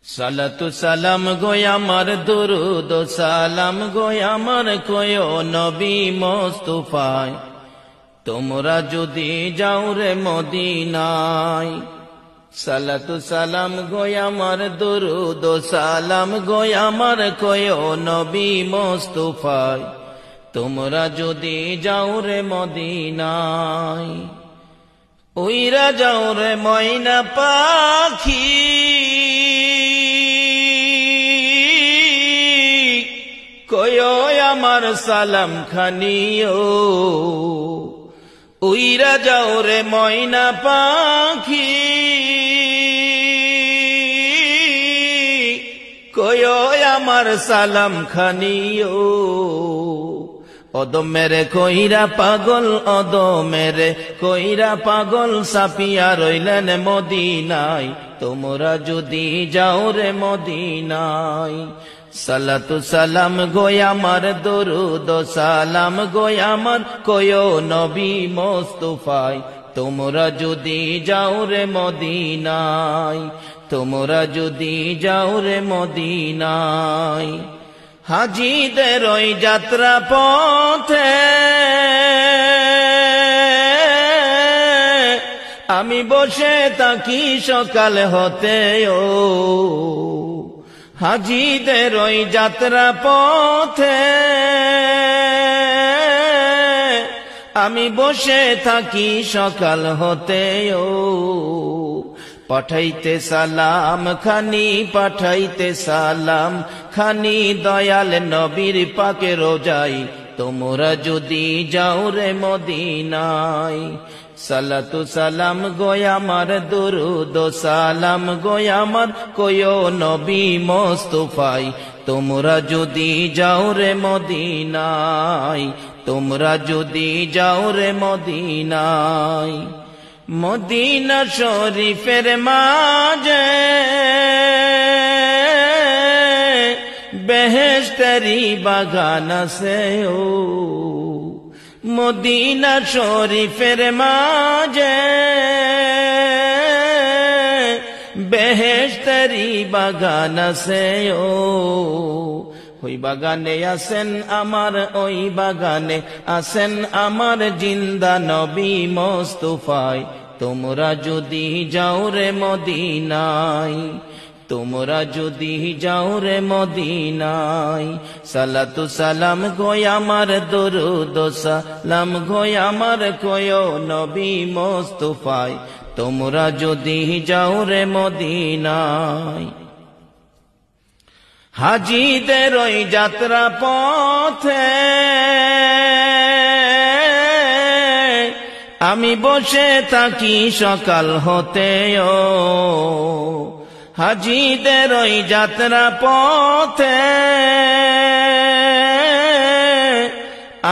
সালাতু সালাম গো আমার দুরুদ ও সালাম গো আমার কয়ো নবী মুস্তাফায় তোমরা যদি যাও রে মদিনায় সালাতু সালাম গো আমার দুরুদ ও সালাম গো আমার কয়ো নবী মুস্তাফায় তোমরা যদি যাও রে মদিনায় উইরা যাও রে ময়না পাখি কয়ো আমার সালাম খানিও উইরা যাও রে ময়না পাখি কয়ো আমার সালাম খানিও অদম মেরে কইরা পাগল অদম মেরে কইরা পাগল সাপিয়া রইলেন মদিনায় তোমরা যদি যাও রে মদিনায় সালাতু সালাম গো আমার দুরুদ ও সালাম গো আমার কয়ো নবী মুস্তাফায় তোমরা যদি যাও রে মদিনায় তোমরা যদি যাও রে মদিনায় হাজিদের ওই যাত্রা পথে আমি বসে থাকি সকাল হতে ও হাজিদের ওই যাত্রা পথে আমি বসে থাকি সকাল হতে ও পাঠাইতে সালাম খানি পাঠাইতে সালাম খানি দয়াল নবীর পাকে রোজাই তোমরা যদি যাও রে মদিনায় সালাতু সালাম গো আমার দুরুদ ও সালাম গো আমার কয়ো নবী মুস্তাফায় তোমরা যদি যাও রে মদিনায় তোমরা যদি যাও রে মদিনায় মদিনা শরীফের মাঝে বেহেশতেরি বাগান আছে ও মদিনা শরীফের মাঝে বেহেশতেরি বাগান আছে ও ওই বাগানে আছেন আমার ওই বাগানে আছেন আমার জিন্দা নবী মুস্তাফায় তোমরা যদি যাও রে মদিনায় তোমরা যদি যাও রে মদিনায় সালাতু সালাম গো আমার দুরুদ ও সালাম গো আমার কয়ো নবী মুস্তাফায় তোমরা যদি যাও রে মদিনায় হাজিদের ওই যাত্রা পথে আমি বসে থাকি সকাল হতে ও হাজিদের ওই যাত্রা পথে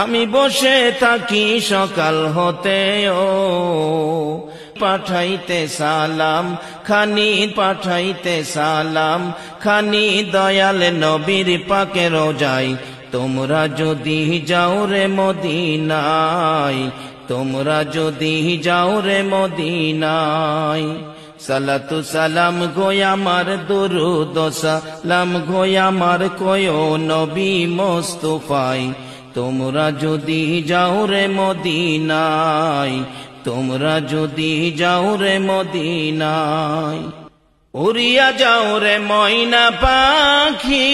আমি বসে থাকি সকাল হতে ও পাঠাইতে সালাম খানি পাঠাইতে সালাম খানি দয়াল নবীর পাকে রোজাই তোমরা যদি যাও রে মদিনায় তোমরা যদি যাও রে মদিনায় সালাতু সালাম গো আমার দুরুদ ও সালাম গো আমার কয়ো নবী মুস্তাফায় তোমরা যদি যাও রে মদিনায় তোমরা যদি যাও রে মদিনায় উড়িয়া যাও রে ময়না পাখি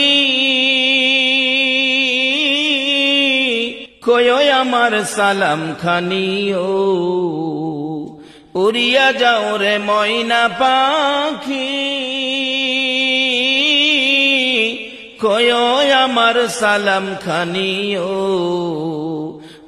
কয়ো আমার সালাম খানিও উড়িয়া যাও রে ময়না পাখি কয়ো আমার সালাম খানিও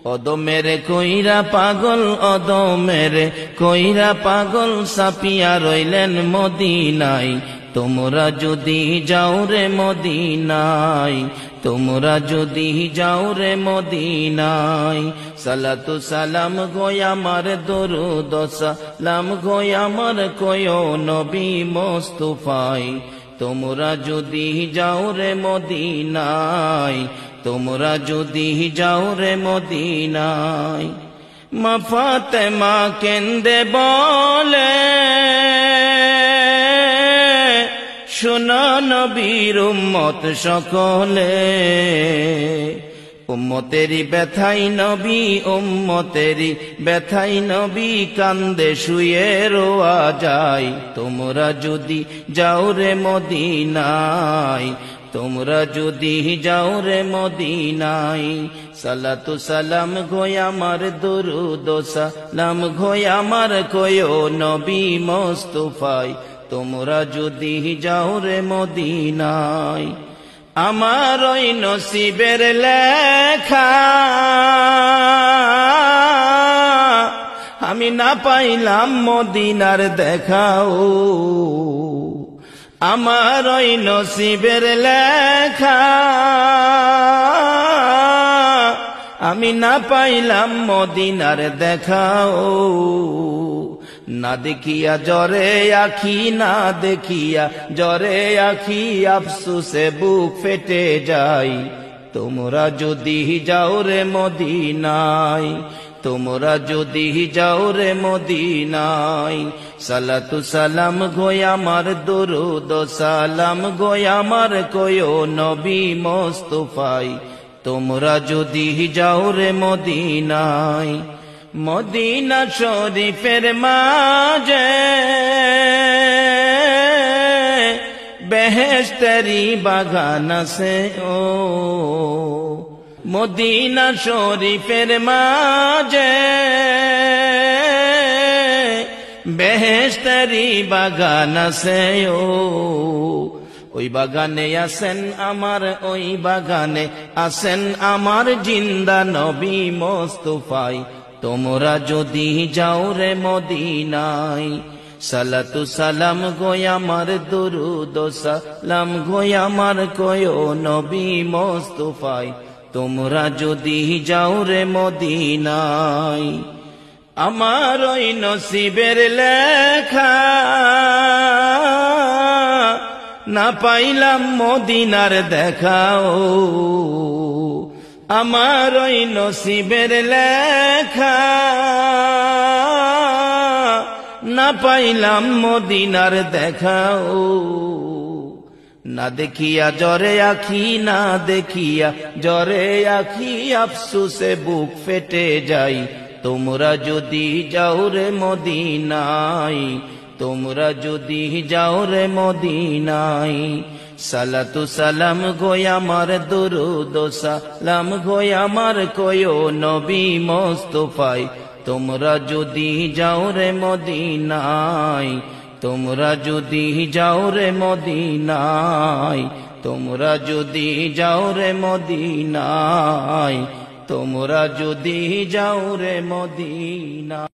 অদমেরে কইরা পাগল অদমেরে কইরা পাগল সাপিয়া রইলেন মদিনায় তোমরা যদি যাও রে মদিনায় তোমরা যদি যাও রে মদিনায় সালাতু সালাম গো আমার দুরুদ ও সালাম গো আমার কয়ো নবী মুস্তাফায় তোমরা যদি যাও রে মদিনায় তোমরা যদি যাও রে মদিনায় মা ফাতেমা কেন্দে বলে শোনো নবীর উম্মত সকলে, উম্মতেরি ব্যথাই নবী, উম্মতেরি ব্যথাই নবী, কান্দে শুয়ে রোয়া যায়। তোমরা যদি যাও রে মদিনায়, তোমরা যদি যাও রে মদিনায়, সালাতু সালাম গোয় আমার, দুরুদ ও সালাম গোয় আমার, কয়ো নবী মোস্তফায়, তোমরা যদি যাও রে মদিনায়। আমার ওই নসিবের লেখা আমি না পাইলাম মদিনার দেখাও, আমার ওই নসিবের লেখা আমি না পাইলাম মদিনার দেখাও। না দেখিয়া জরে আখি, না দেখিয়া জরে আখি, আফসোসে বুক ফেটে যায়। তোমরা যদি যাও রে মদিনায়, তোমরা যদি যাও রে মদিনায়, সালাতু সালাম গোয় আমার, দুরুদ ও সালাম গোয় আমার, কয়ো নবী মোস্তফায়, তোমরা যদি যাও রে মদিনায়। মদিনা শরীফের মাঝে বেহেশতেরি বাগান আছে ও, মদিনা শরীফের মাঝে বেহেশতেরি বাগান আছে ও। ওই বাগানে আছেন আমার, ওই বাগানে আছেন আমার জিন্দা নবী মোস্তফায়, তোমরা যদি যাও রে মদিনায়। সালাতু সালাম গোয় আমার, দুরুদ ও সালাম গোয় আমার, কয়ো নবী মোস্তফায়, তোমরা যদি যাও রে মদিনায়। আমার ওই নসিবের লেখা না পাইলাম মদিনার দেখাও, আমার ওই নসিবের লেখা না পাইলাম মদিনার দেখাও। না দেখিয়া জরে আখি, না দেখিয়া জরে আখি, আফসোসে বুক ফেটে যাই। তোমরা যদি যাও রে মদিনায়, তোমরা যদি যাও রে মদিনায়। সালাতু সালাম গোয় আমার, দুরুদ ও সালাম গোয় আমার, কয়ো নবী মোস্তফায়, তোমরা যদি যাও রে মদিনায়, তোমরা যদি যাও রে মদিনায়, তোমরা যদি যাও রে মদিনায়, তোমরা যদি যাও রে মদিনায়।